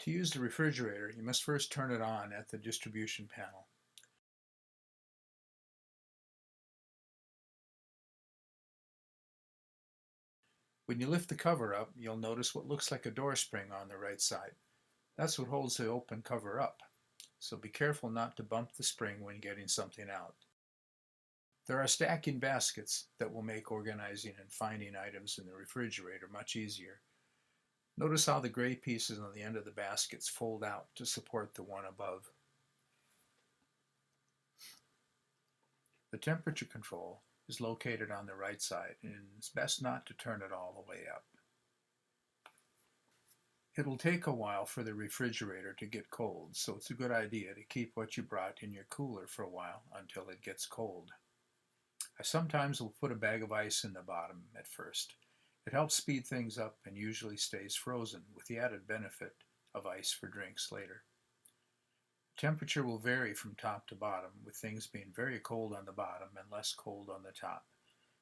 To use the refrigerator, you must first turn it on at the distribution panel. When you lift the cover up, you'll notice what looks like a door spring on the right side. That's what holds the open cover up, so be careful not to bump the spring when getting something out. There are stacking baskets that will make organizing and finding items in the refrigerator much easier. Notice how the gray pieces on the end of the baskets fold out to support the one above. The temperature control is located on the right side, and it's best not to turn it all the way up. It will take a while for the refrigerator to get cold, so it's a good idea to keep what you brought in your cooler for a while until it gets cold. I sometimes will put a bag of ice in the bottom at first. It helps speed things up and usually stays frozen, with the added benefit of ice for drinks later. Temperature will vary from top to bottom, with things being very cold on the bottom and less cold on the top.